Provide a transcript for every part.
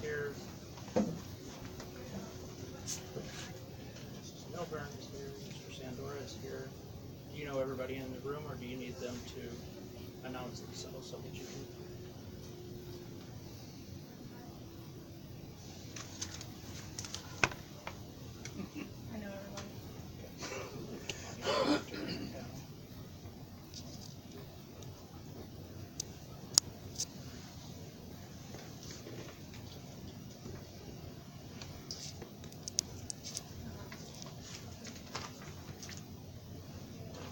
here. Mrs. Milburn is here. Mr. Sandora is here. Do you know everybody in the room, or do you need them to announce themselves so that you can? I know everyone.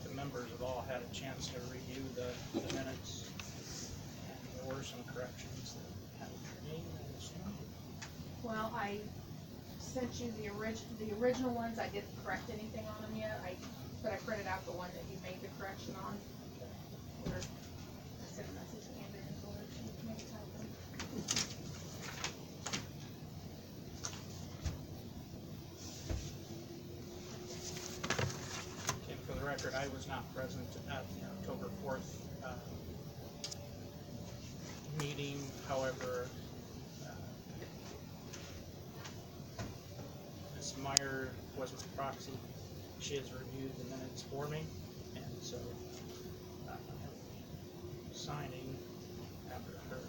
The members have all had a chance to review the minutes, and there were some corrections that had your name, I assume. Well, I sent you the original ones. I didn't correct anything on them yet. But I printed out the one that you made the correction on. Where I sent a message to Amber and told her she made a typo. And for the record, I was not present at the October 4th meeting. However, Ms. Meyer was my proxy. She has reviewed the minutes for me, and so I'm signing after her.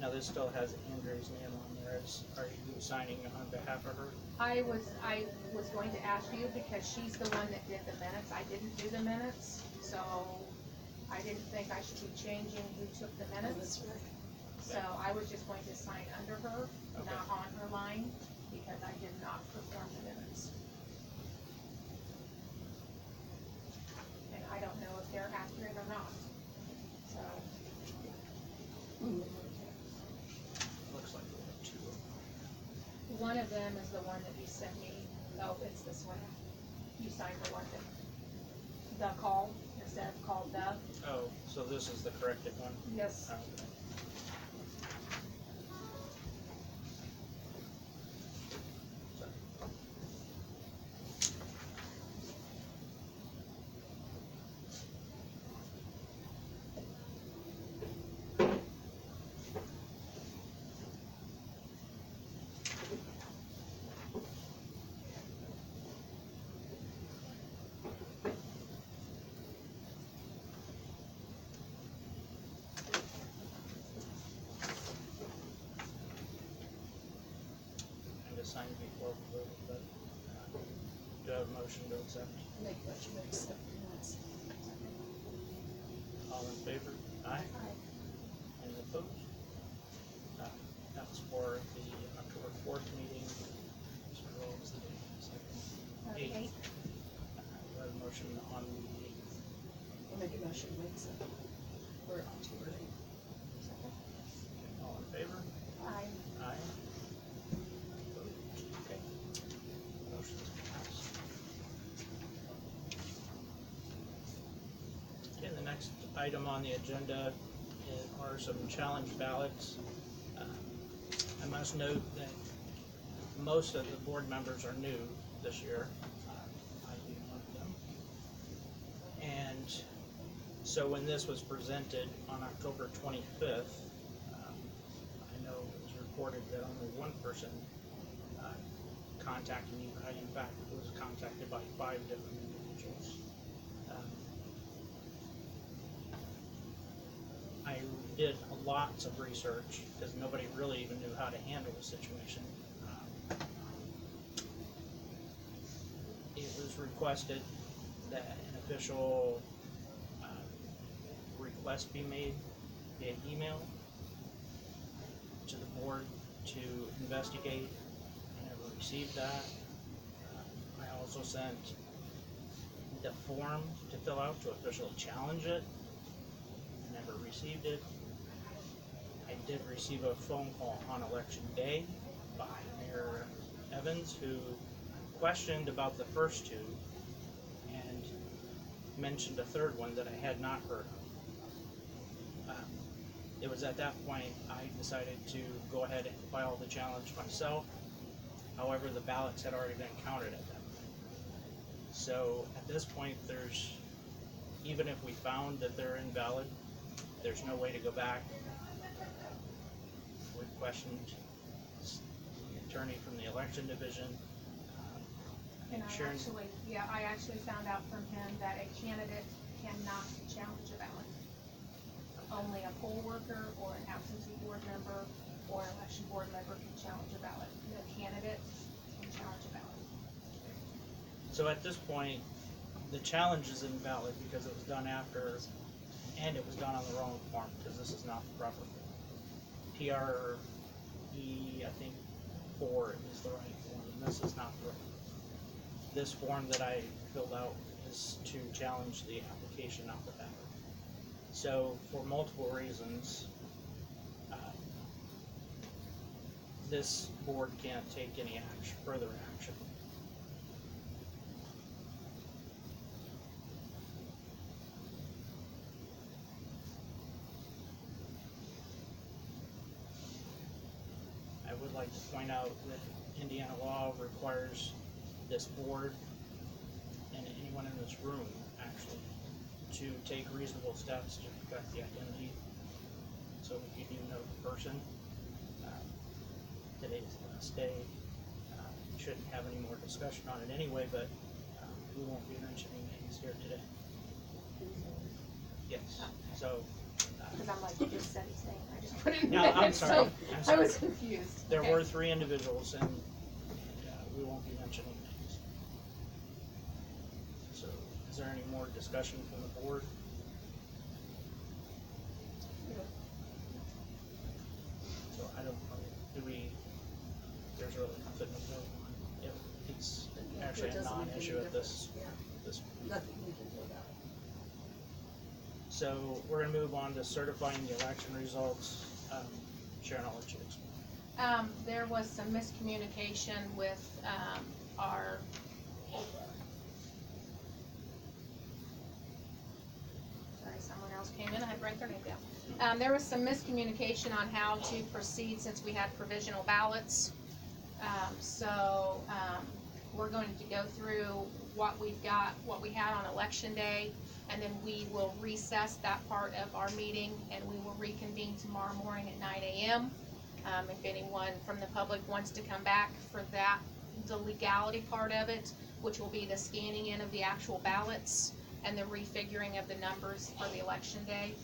Now this still has Andre's name on there. Are you signing on behalf of her? I was going to ask you because she's the one that did the minutes. I didn't do the minutes, so I didn't think I should be changing who took the minutes. So I was just going to sign under her, not on her line, because I did not perform the minutes. And I don't know if they're accurate or not, so. Looks like we have two of them. One of them is the one that you sent me. Oh, it's this one. You signed the one that, the call, instead of called the. Oh, so this is the corrected one? Yes. Okay. Signed before we voted, but do I have a motion to accept? Make motion to accept the minutes. All in favor? Aye. Any opposed? That's for the October 4th meeting. So what was the date? Second. 8th. Do I have a motion on the 8th? I'll make a motion to accept. Or October 8th. All in favor? Aye. Aye. Opposed? Okay. Motion's passed. Okay, the next item on the agenda are some challenge ballots. I must note that most of the board members are new this year, I being one of them. And so when this was presented on October 25th, I know it was reported that only one person contacted me, but I in fact was contacted by 5 different individuals. I did lots of research because nobody really even knew how to handle the situation. It was requested that an official request be made via email to the board to investigate. I never received that. I also sent the form to fill out to officially challenge it. Never received it. I did receive a phone call on election day by Mayor Evans, who questioned about the first two and mentioned a third one that I had not heard of. It was at that point I decided to go ahead and file the challenge myself. However, the ballots had already been counted at that point. So at this point, there's even if we found that they're invalid, there's no way to go back. We've questioned the attorney from the election division. And Sharon- I actually found out from him that a candidate cannot challenge a ballot. Only a poll worker or an absentee board member or an election board member can challenge a ballot. No candidate can challenge a ballot. So at this point, the challenge is invalid because it was done after, and it was done on the wrong form, because this is not the proper form. PRE, I think 4 is the right form, and this is not the right. This form that I filled out is to challenge the application, not the ballot. So for multiple reasons, this board can't take any action, further action. I would like to point out that Indiana law requires this board and anyone in this room, actually, to take reasonable steps to protect the identity. So if you do know the person, today's the last day. We shouldn't have any more discussion on it anyway, but we won't be mentioning names here today. Yes, so. Because I'm like, you just said his name, I just put it in No, I'm minutes, sorry, so I'm I sorry. was confused. There Okay. were 3 individuals, and we won't be mentioning names. So, is there any more discussion from the board? So, I don't know, there's really nothing to go on. It's actually It a doesn't make any non-issue at this, difference. Yeah, nothing we can do about it. So, we're gonna move on to certifying the election results. Sharon, I'll let you explain. There was some miscommunication with, our, sorry, someone else came in, I had to write their name down. There was some miscommunication on how to proceed since we had provisional ballots. We're going to go through what we've got, what we had on election day, and then we will recess that part of our meeting, and we will reconvene tomorrow morning at 9 a.m. If anyone from the public wants to come back for that, the legality part of it, which will be the scanning in of the actual ballots and the refiguring of the numbers for the election day.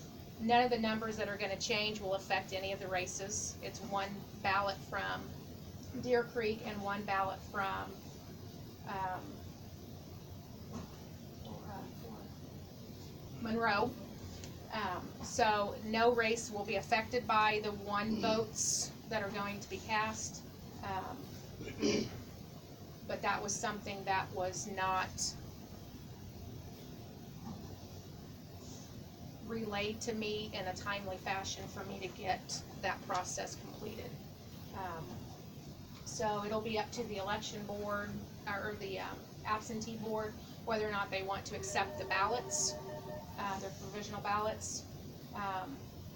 None of the numbers that are gonna change will affect any of the races. It's one ballot from Deer Creek and one ballot from, Monroe. So no race will be affected by the 1 votes that are going to be cast. But that was something that was not relayed to me in a timely fashion for me to get that process completed. So it'll be up to the election board, or the absentee board, whether or not they want to accept the ballots, their provisional ballots.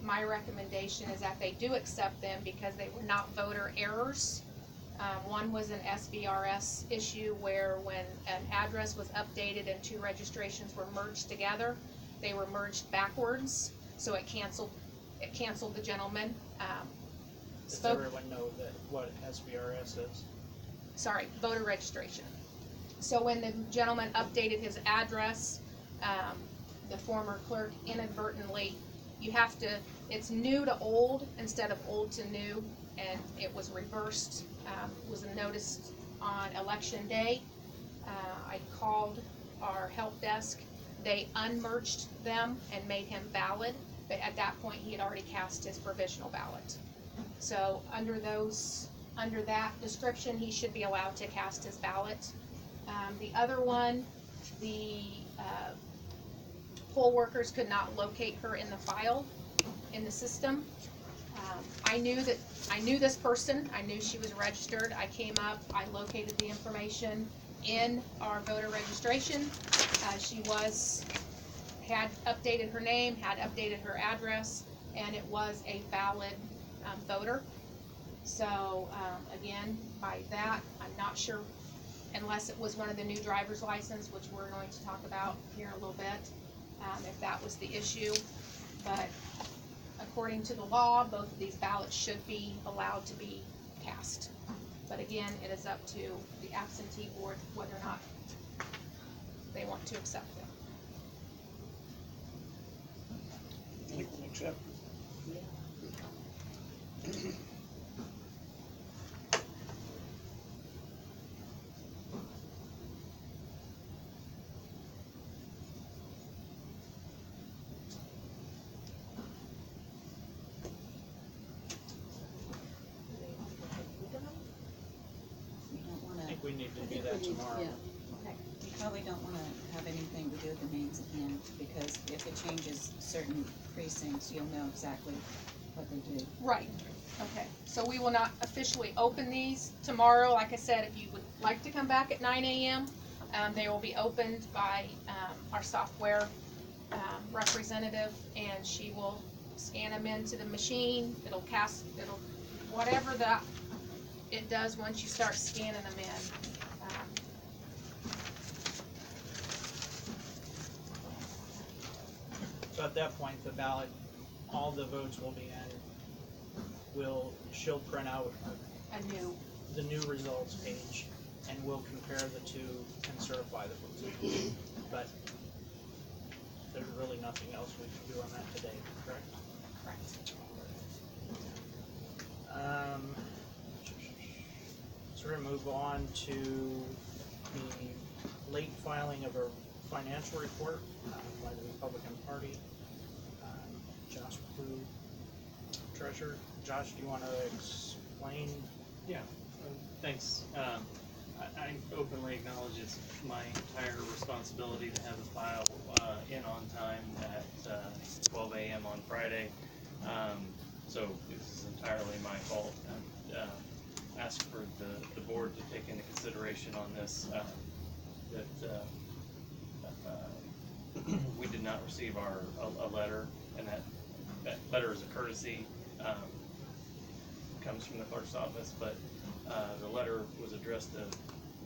My recommendation is that they do accept them because they were not voter errors. One was an SBRS issue where when an address was updated and 2 registrations were merged together, they were merged backwards, so it canceled the gentleman. Does everyone know that what SBRS is? Sorry, voter registration. So when the gentleman updated his address, the former clerk inadvertently, it's new to old instead of old to new, and it was reversed, was noticed on election day. I called our help desk, they unmerged them and made him valid, but at that point he had already cast his provisional ballot. So under that description, he should be allowed to cast his ballot. The other one, the poll workers could not locate her in the file, in the system. I knew this person, I knew she was registered. I came up, I located the information in our voter registration. She had updated her name, had updated her address, and it was a valid voter. So, again, by that, I'm not sure, unless it was one of the new driver's license, which we're going to talk about here in a little bit. if that was the issue. But according to the law, both of these ballots should be allowed to be cast. But again, it is up to the absentee board whether or not they want to accept them. You can accept. We don't I wanna, think we need I to do think that we need- tomorrow. yeah. Okay. we probably don't wanna have anything to do with the names again, because if it changes certain precincts, you'll know exactly what they do. Right, okay, so we will not officially open these tomorrow. Like I said, if you would like to come back at 9 a.m., they will be opened by, our software, representative, and she will scan them into the machine. It'll whatever it does once you start scanning them in. So at that point, the ballot, all the votes will be in. She'll print out the new results page, and we'll compare the two and certify the votes. But there's really nothing else we can do on that today, correct? Correct. So we're gonna move on to the late filing of a financial report by the Republican Party. Josh Blue, Treasurer. Josh, do you wanna explain? Yeah, thanks. I openly acknowledge it's my entire responsibility to have the file in on time at 12 a.m. on Friday. So this is entirely my fault. Ask for the board to take into consideration on this, that we did not receive a letter, and that letter is a courtesy, comes from the clerk's office, but the letter was addressed to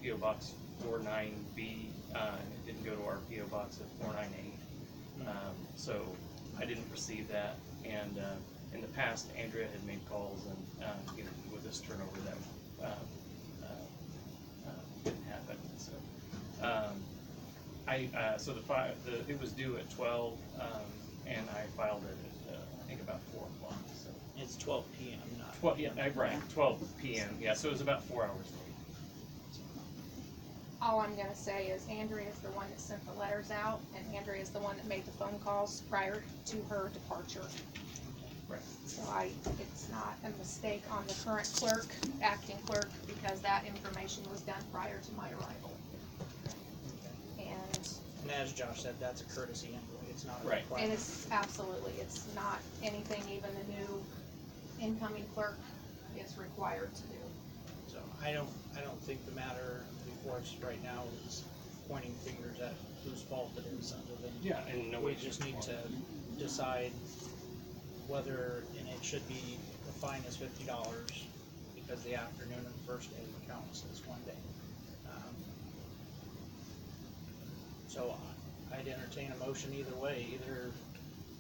P.O. Box 49B, and it didn't go to our P.O. Box of 498. So I didn't receive that, and in the past, Andrea had made calls and with this turnover that didn't happen. So it was due at 12, and I filed it at I think about 4 o'clock. So It's 12 p.m., not. 12, yeah, right, 12 p.m. Yeah, so it was about 4 hours late. All I'm gonna say is Andrea is the one that sent the letters out, and Andrea is the one that made the phone calls prior to her departure. Right. So it's not a mistake on the current clerk, acting clerk, because that information was done prior to my arrival. And as Josh said, that's a courtesy anyway, it's not a Right. requirement. And it's absolutely, it's not anything even the new incoming clerk is required to do. So I don't think the matter before us right now is pointing fingers at whose fault it is, other than Yeah, and no we way. just need to decide whether, and it should be, the fine is $50, because the afternoon of the first day counts as one day. So I'd entertain a motion either way, either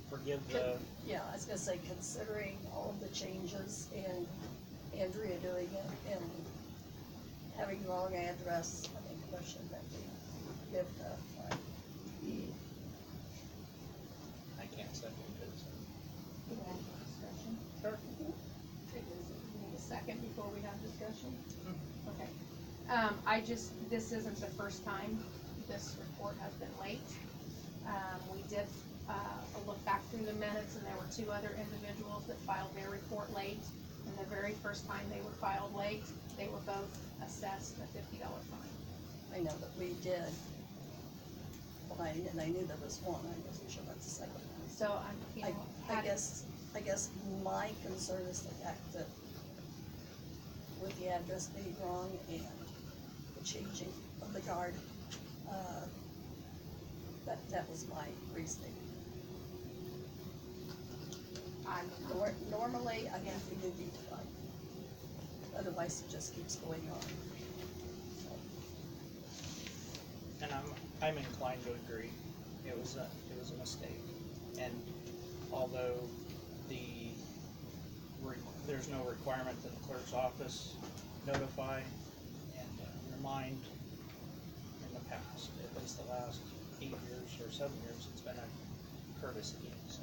forgive the, Yeah, I was gonna say, considering all of the changes and Andrea doing it and having the wrong address, I think the motion that we give the, I can't second it, so. Discussion? Sure. Need a second before we have discussion? Okay. This isn't the first time this report has been late. We did, look back through the minutes, and there were 2 other individuals that filed their report late. And the very first time they were filed late, they were both assessed a $50 fine. I know that we did. But I knew there was one, I wasn't sure about the second one. So I'm, you know, I guess my concern is the fact that with the address being wrong and the changing of the guard, that was my reasoning. Normally, I think we do need to fight. Otherwise, it just keeps going on. And I'm inclined to agree. It was a mistake. And although there's no requirement that the clerk's office notify and remind in the past, at least the last 8 years or 7 years, it's been a courtesy, so.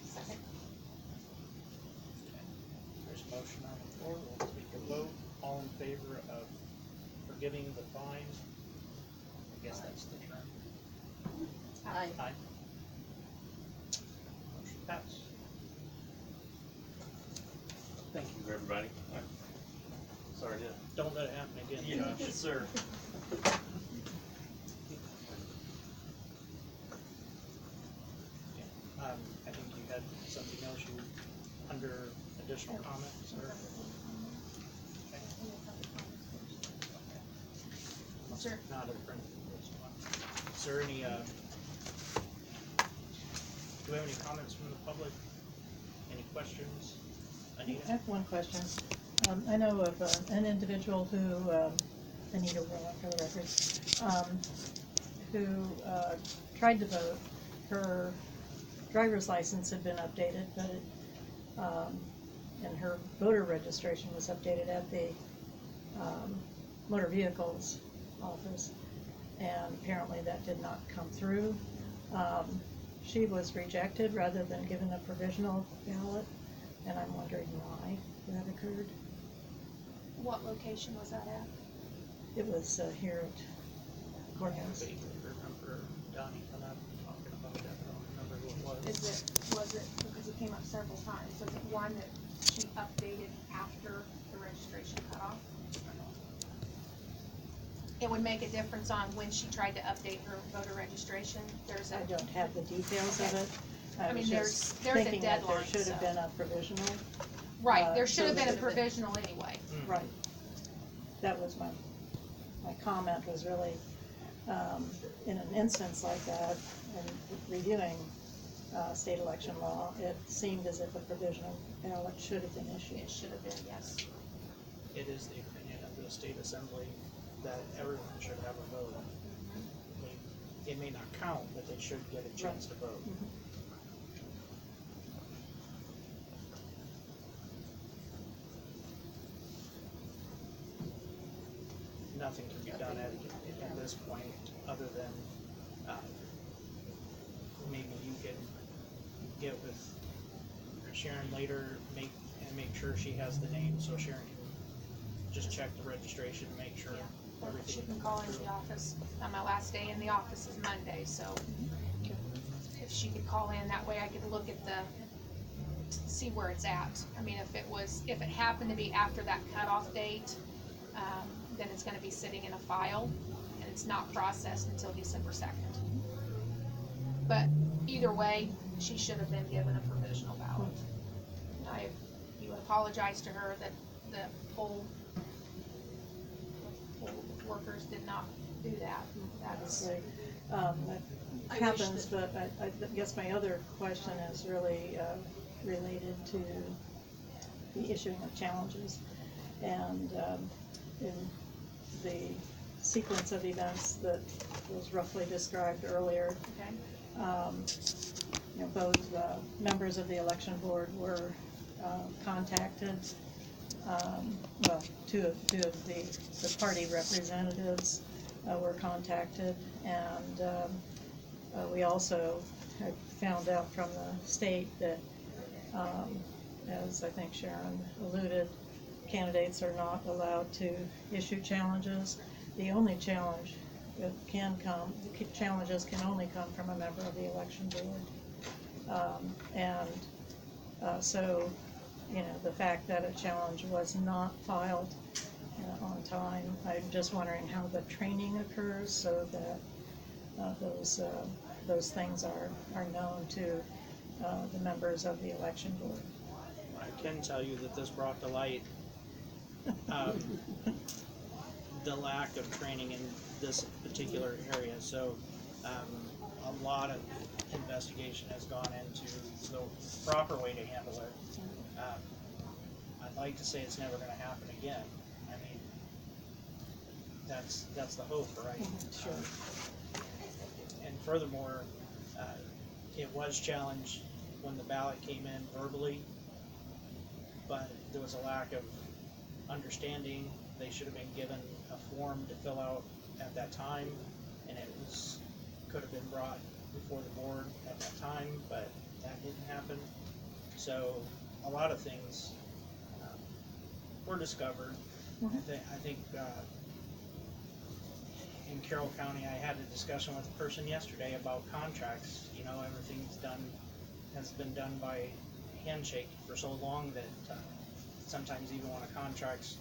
Second. There's a motion on the floor, we'll take a vote, all in favor of forgiving the fine, I guess that's the term. Aye. Aye. Motion passed. Thank you, everybody. Sorry to. Don't let it happen again, Yeah, Josh. yes, sir. I think you had something else under additional comments, or? Okay. Sure. Not a friend. Is there any, do we have any comments from the public? Any questions? I Anita? have one question. I know of an individual who, Anita Warlock for the record, who tried to vote. Her driver's license had been updated, but and her voter registration was updated at the motor vehicles office, and apparently that did not come through. She was rejected rather than given a provisional ballot, and I'm wondering why that occurred. What location was that at? It was here at I courthouse. vaguely remember Donnie and I talking about that, I don't remember who it was. Was it, because it came up several times, was it one that she updated after the registration cutoff? It would make a difference on when she tried to update her voter registration. There's a, I don't have the details of it. I I mean, was just there's a thinking that there deadline, should have so- been a provisional. right, there so should have been a should have been- provisional anyway. Mm. Right. That was my comment was really, in an instance like that, and reviewing state election law, it seemed as if a provisional ballot should have been issued. It should have been, yes. It is the opinion of the state assembly that everyone should have a vote. It may not count, but they should get a chance to vote. Mhm. Nothing can be done at this point, other than, maybe you can get with Sharon later, make sure she has the name, so Sharon can just check the registration, and make sure Yeah. Or everything. she can call into the office. My last day in the office is Monday, so if she could call in, that way I could look at see where it's at. I mean, if it happened to be after that cutoff date, then it's gonna be sitting in a file, and it's not processed until December 2nd. But either way, she should have been given a provisional ballot. You would apologize to her that the poll workers did not do that. That's, Right. That I wish happens, but I guess my other question is really related to the issuing of challenges. And in the sequence of events that was roughly described earlier, okay, both members of the election board were contacted. Well, two of the party representatives were contacted, and we also had found out from the state that, as I think Sharon alluded, candidates are not allowed to issue challenges. The only challenge that challenges can only come from a member of the election board. So, the fact that a challenge was not filed on time, I'm just wondering how the training occurs so that those things are known to the members of the election board. I can tell you that this brought to light the lack of training in this particular area, so a lot of investigation has gone into the proper way to handle it. I'd like to say it's never gonna happen again. I mean, that's the hope, right? Sure. And furthermore, it was challenged when the ballot came in verbally, but there was a lack of understanding. They should have been given a form to fill out at that time, and it could have been brought before the board at that time, but that didn't happen. So a lot of things were discovered. I think in Carroll County, I had a discussion with a person yesterday about contracts. You know, has been done by handshake for so long that sometimes even when a contract's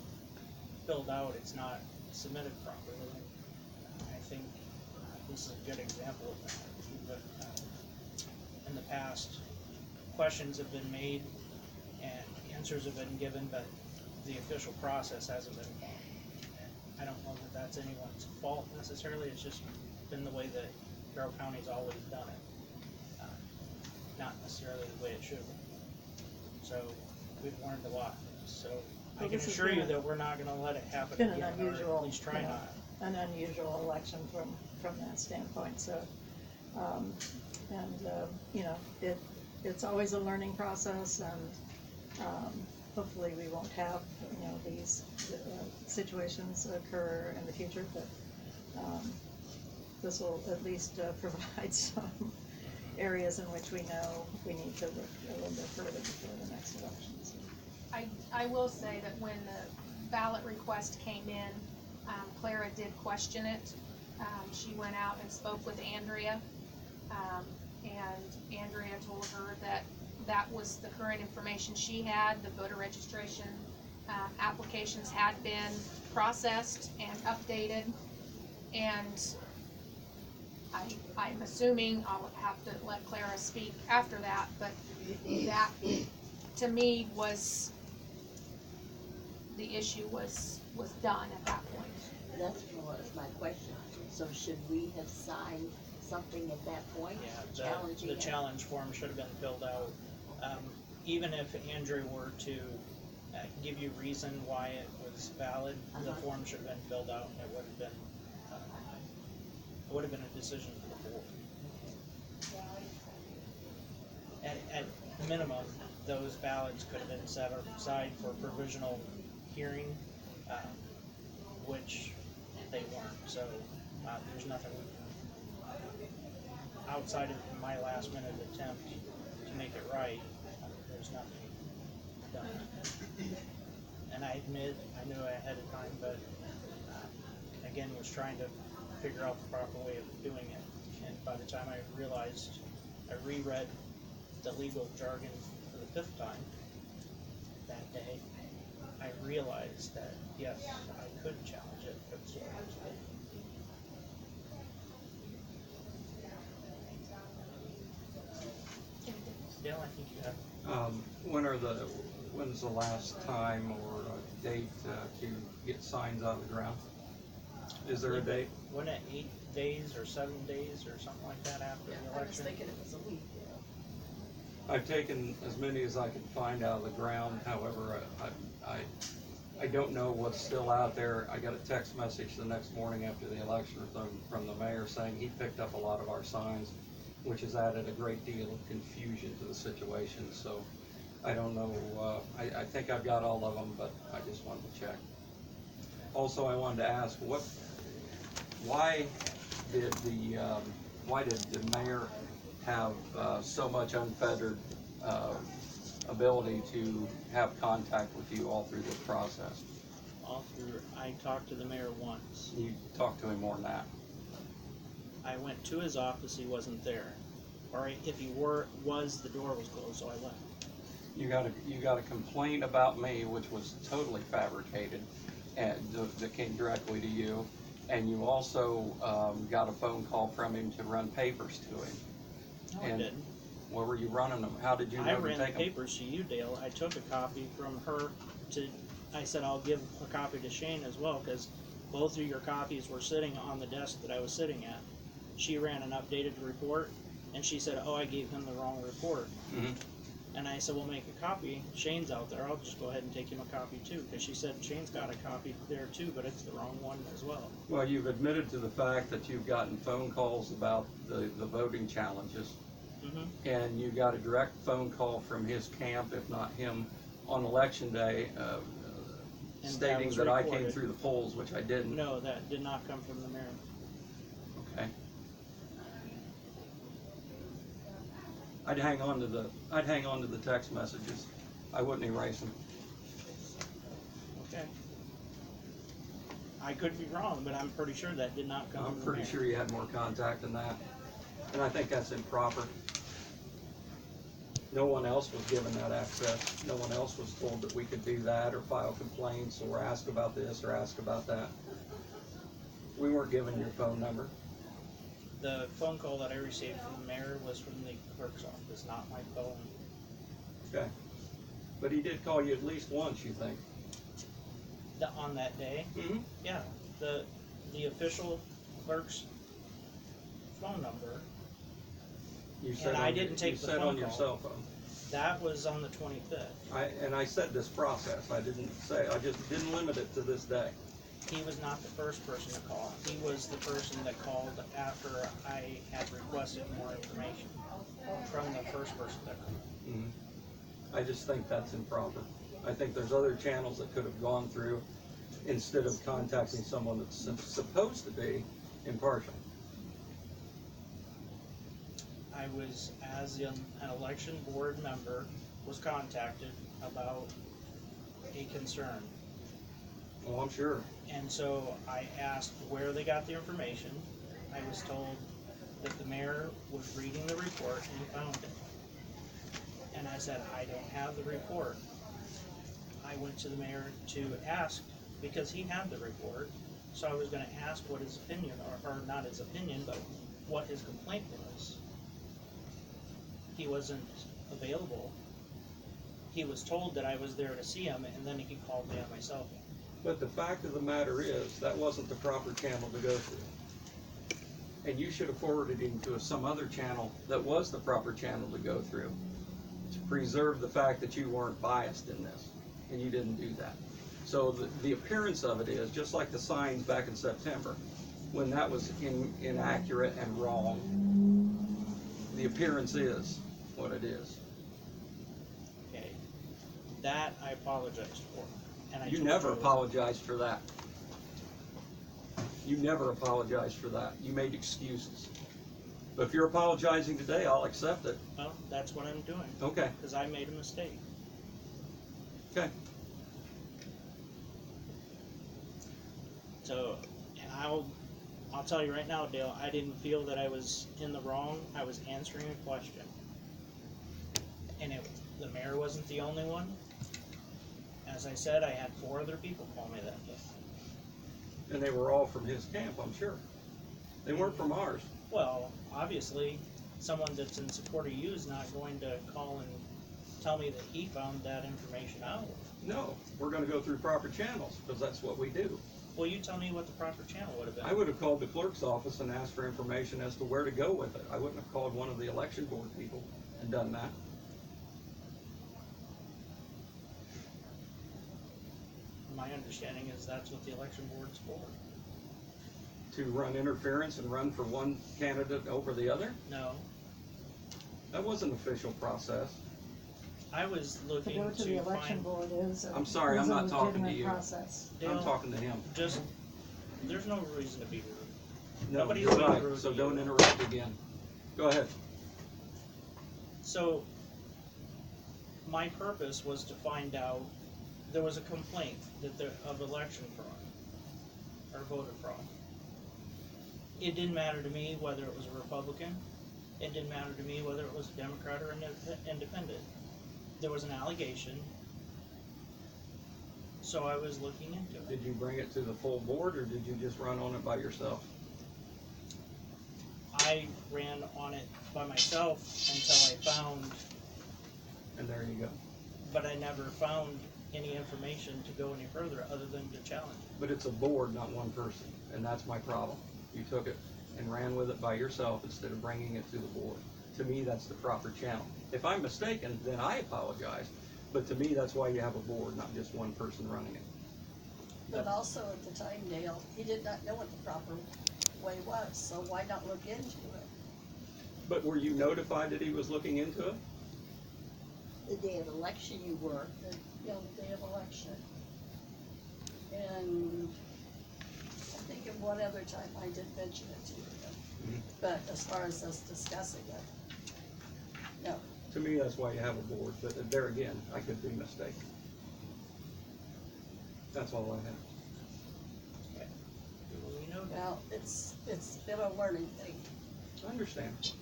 filled out, it's not submitted properly. And I think this is a good example of that. But in the past, questions have been made and answers have been given, but the official process hasn't been followed. I don't know that that's anyone's fault necessarily. It's just been the way that Carroll County's always done it. Not necessarily the way it should have been. So we've learned a lot. So I Well, can this has assure been you a- that we're not gonna let it happen It's been an again, or unusual, at least try you know, not. an unusual election from that standpoint, so, you know, it's always a learning process, and, hopefully we won't have, you know, these, situations occur in the future, but, this will at least, provide some areas in which we know we need to look a little bit further before the next election, so. I will say that when the ballot request came in, Clara did question it. She went out and spoke with Andrea, and Andrea told her that that was the current information she had. The voter registration applications had been processed and updated, and I'm assuming I'll have to let Clara speak after that, but that, to me, was, the issue was done at that point. That's what was my question. So should we have signed something at that point, Yeah, challenging the it? challenge form should have been filled out. Even if Andrew were to give you reason why it was valid, the form should have been filled out, and it would have been a decision for the board. At the minimum, those ballots could have been set aside for provisional hearing, which they weren't. So there's nothing outside of my last minute attempt to make it right. There's nothing done. And I admit, I knew ahead of time, but again, was trying to figure out the proper way of doing it. And by the time I realized, I reread the legal jargon for the 5th time that day, I realized that, yes, I could challenge it, but so Dale, I think you have. When's the last time or date to get signs out of the ground? Is there a date? Wasn't it 8 days or 7 days or something like that after Yeah, the I was election? thinking it was a week, I've taken as many as I could find out of the ground, however, I don't know what's still out there. I got a text message the next morning after the election from the mayor saying he picked up a lot of our signs, which has added a great deal of confusion to the situation, so I don't know, I think I've got all of them, but I just wanted to check. Also, I wanted to ask, why did the mayor have so much unfettered ability to have contact with you all through this process? I talked to the mayor once. You talked to him more than that. I went to his office, he wasn't there. Or if he was, the door was closed, so I left. You got a complaint about me, which was totally fabricated, and that came directly to you. And you also got a phone call from him to run papers to him. No, I And didn't. where were you running them? How did you I know to ran the take them? papers to you, Dale. I took a copy from her I said I'll give a copy to Shane as well, because both of your copies were sitting on the desk that I was sitting at. She ran an updated report, and she said, oh, I gave him the wrong report. Mhm. And I said, well, make a copy. Shane's out there. I'll just go ahead and take him a copy too, because she said Shane's got a copy there too, but it's the wrong one as well. Well, you've admitted to the fact that you've gotten phone calls about the voting challenges, Mm-hmm. and you got a direct phone call from his camp, if not him, on election day, And stating was that I came recorded. through the polls, which I didn't. No, that did not come from the mayor. Okay. I'd hang on to the text messages. I wouldn't erase them. Okay. I could be wrong, but I'm pretty sure that did not come I'm from the pretty mayor. sure you had more contact than that, and I think that's improper. No one else was given that access. No one else was told that we could do that or file complaints or ask about this or ask about that. We weren't given your phone number. The phone call that I received from the mayor was from the clerk's office, not my phone. Okay. But he did call you at least once, you think? On that day, Mm-hmm. yeah, the official clerk's phone number, You said And I on your- didn't take you the said phone on your call. cell phone. that was on the 25th. And I said this process. I just didn't limit it to this day. He was not the first person to call. He was the person that called after I had requested more information from the first person that called. I just think that's improper. I think there's other channels that could have gone through instead of contacting someone that's supposed to be impartial. I was, as an election board member, was contacted about a concern. Well, I'm sure. And so I asked where they got the information. I was told that the mayor was reading the report and he found it. And I said, I don't have the report. I went to the mayor to ask, because he had the report, so I was gonna ask what his opinion, or not his opinion, but what his complaint was. He wasn't available. He was told that I was there to see him, and then he called me on my cell phone. But the fact of the matter is, that wasn't the proper channel to go through. And you should have forwarded him to some other channel that was the proper channel to go through, to preserve the fact that you weren't biased in this, and you didn't do that. So the appearance of it is, just like the signs back in September, when that was inaccurate and wrong, the appearance is what it is. Okay, that I apologized for, and I You told never you- apologized for that. You never apologized for that. You made excuses. But if you're apologizing today, I'll accept it. Well, that's what I'm doing, Okay, because I made a mistake. okay. So, and I'll tell you right now, Dale, I didn't feel that I was in the wrong. I was answering a question. And the mayor wasn't the only one. As I said, I had 4 other people call me that day. And they were all from his camp, I'm sure. They weren't from ours. Well, obviously, someone that's in support of you is not going to call and tell me that he found that information out. No, we're gonna go through proper channels, because that's what we do. Well, you tell me what the proper channel would have been. I would have called the clerk's office and asked for information as to where to go with it. I wouldn't have called one of the election board people and done that. My understanding is that's what the election board's for. To run interference and run for one candidate over the other? No, That wasn't official process. I was To looking go to the election find, board is I'm sorry, I'm not talking to legitimate you. process. I'm Dale, talking to him. just, there's no reason to be rude. No, Nobody's you're being right, rude so to don't you. interrupt again. Go ahead. So, my purpose was to find out, there was a complaint of election fraud, or voter fraud. It didn't matter to me whether it was a Republican, it didn't matter to me whether it was a Democrat or an independent. There was an allegation, so I was looking into it. Did you bring it to the full board, or did you just run on it by yourself? I ran on it by myself until I found, And there you go. but I never found any information to go any further other than to challenge it. But it's a board, not one person, and that's my problem. You took it and ran with it by yourself instead of bringing it to the board. to me, that's the proper channel. If I'm mistaken, then I apologize, but to me, that's why you have a board, not just one person running it. But also at the time, Dale, he did not know what the proper way was, so why not look into it? But were you notified that he was looking into it? The day of election you were. The day of election. And I think at one other time I did mention it to you, Mhm. but as far as us discussing it, no. To me, that's why you have a board, but there again, I could be mistaken. That's all I have. We know that. Well, it's been a learning thing, I understand.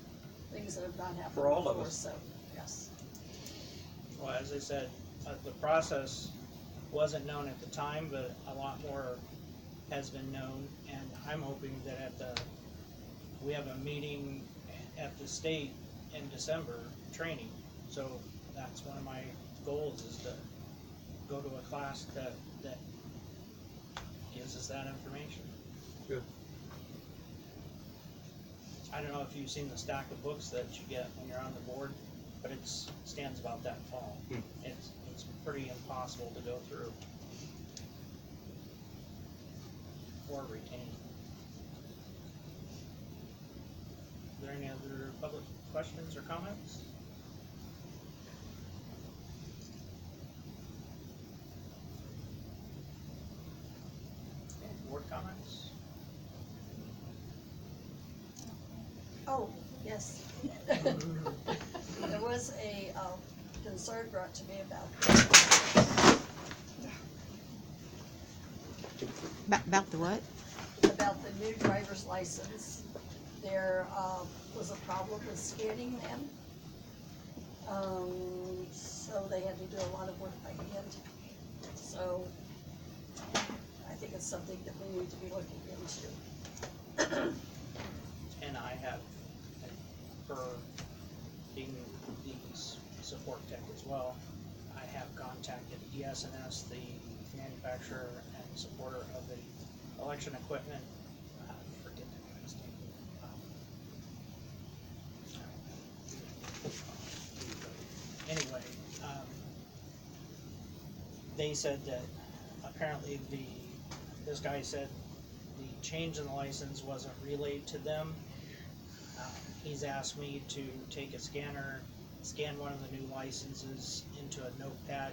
things that have not happened For all of before, us. so, yes. Well, as I said, the process wasn't known at the time, but a lot more has been known, and I'm hoping that we have a meeting at the state in December, training, so that's one of my goals, is to go to a class that gives us that information. Good. I don't know if you've seen the stack of books that you get when you're on the board, but it stands about that tall. Hmm. It's pretty impossible to go through or retain. Are there any other public questions or comments? Okay, board comments? Oh, yes. There was a, concern brought to me About the what? about the new driver's license. There, was a problem with scanning them. So they had to do a lot of work by hand. So I think it's something that we need to be looking into. And I have, for being the support tech as well, I have contacted ES&S, the manufacturer and supporter of the election equipment. Forget that guy's name. Anyway, they said that apparently this guy said the change in the license wasn't relayed to them. He's asked me to take a scanner, scan one of the new licenses into a notepad,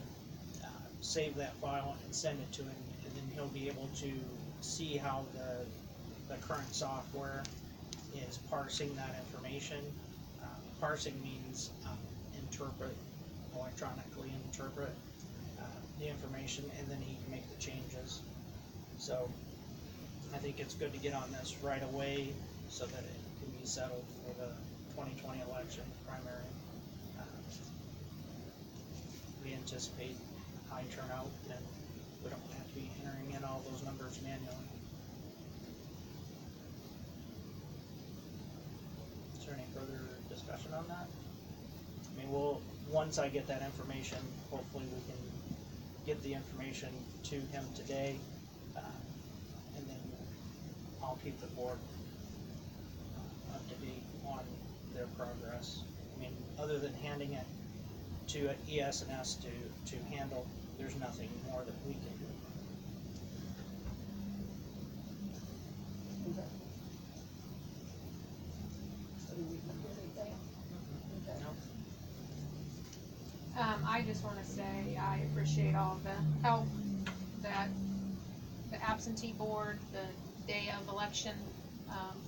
save that file and send it to him, and then he'll be able to see how the current software is parsing that information. Parsing means electronically interpret the information, and then he can make the changes. So I think it's good to get on this right away so that it can be settled for the 2020 election primary. We anticipate high turnout, and we don't have to be entering in all those numbers manually. Is there any further discussion on that? I mean, once I get that information, hopefully we can get the information to him today, and then I'll keep the board up to date on their progress. I mean, other than handing it to ES&S to handle, there's nothing more that we can do. Okay. So do we need anything? Okay. No? I just wanna say I appreciate all of the help that the absentee board, the day of election,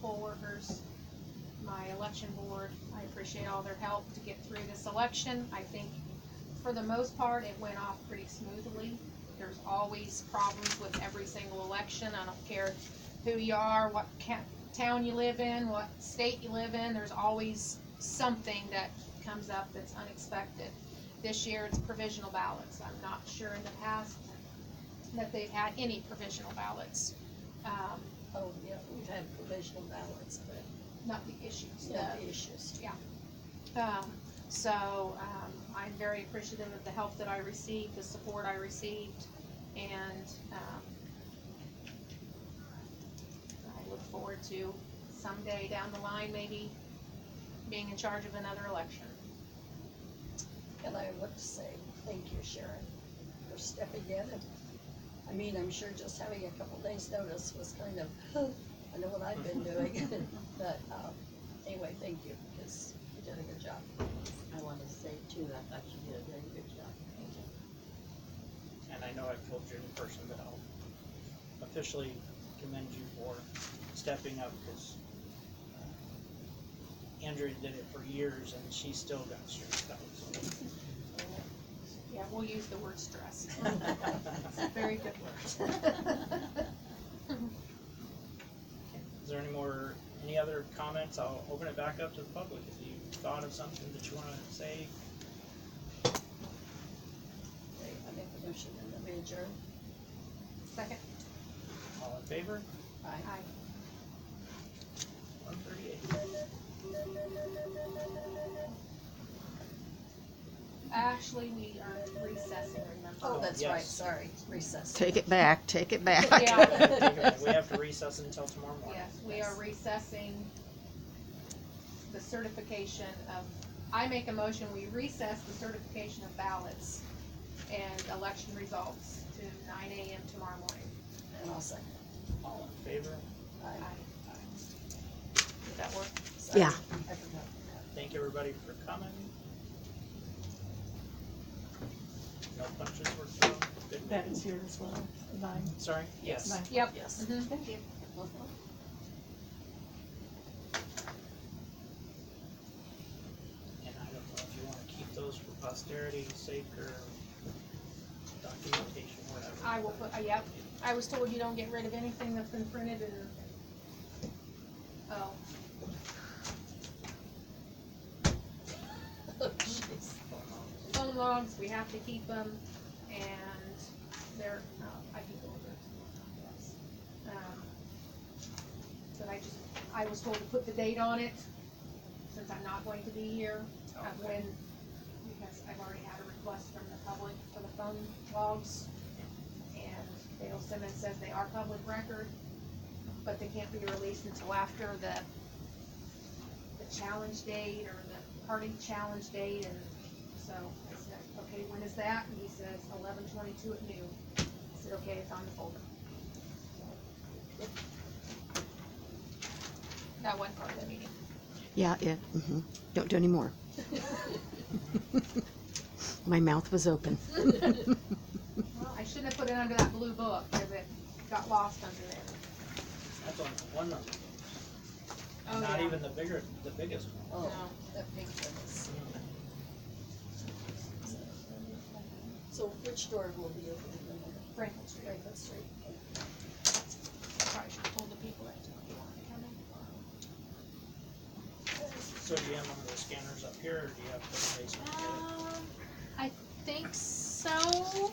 poll workers, my election board, I appreciate all their help to get through this election. I think for the most part, it went off pretty smoothly. There's always problems with every single election. I don't care who you are, what town you live in, what state you live in, there's always something that comes up that's unexpected. This year it's provisional ballots. I'm not sure in the past that they've had any provisional ballots. Oh, yeah, we've had provisional ballots, but Not the issues. not the issues. I'm very appreciative of the help that I received, the support I received, and, I look forward to someday down the line, maybe being in charge of another election. And I would say, thank you, Sharon, for stepping in. And I mean, I'm sure just having a couple days' notice was kind of, I know what I've been doing. But anyway, thank you, because you did a good job. I wanna say too, I thought you did a very good job. And I know I've told you in person, but I'll officially commend you for stepping up, because Andrea did it for years and she still got stressed out, so. Yeah, we'll use the word stress. It's a very good word. Is there any other comments? I'll open it back up to the public. If you thought of something that you wanna say, Okay, I make a motion and then we adjourn. Second? all in favor? Aye. 138. Actually, we are recessing, remember? Oh, that's yes. right, sorry, recess. Take it back, take it back. Yeah. We have to recess until tomorrow morning. Yes, we are recessing the certification of, I make a motion, we recess the certification of ballots and election results to 9 AM tomorrow morning. And I'll second. All in favor? Aye. Does that work? Sorry, Yeah. I forgot. Thank everybody for coming. No punches were thrown. Good That meeting. is here as well, 9. Sorry? Yes. 9. Yep. Yes. Mhm. Thank you. And I don't know if you wanna keep those for posterity's sake or documentation, whatever. I will put, yep, I was told you don't get rid of anything that's been printed and, oh, Oh, jeez. phone logs, we have to keep them, and they're, I can go over it. But I was told to put the date on it, since I'm not going to be here, of when, because I've already had a request from the public for the phone logs. And Dale Simmons says they are public record, but they can't be released until after the challenge date or the party challenge date, and so I said, okay, when is that? And he says 11/22 at noon. I said, okay, it's on the folder. So, that wasn't part of the meeting. Yeah, don't do any more. My mouth was open. Well, I shouldn't have put it under that blue book, because it got lost under there. That's only one number. Oh, Not yeah. even the biggest one. Oh, No. that pink one is. So which door will be open in the morning? Franklin Street. Franklin Street. Probably should have told the people that you wanted to come in. So do you have one of the scanners up here, or do you have to go to the basement to get it? I think so.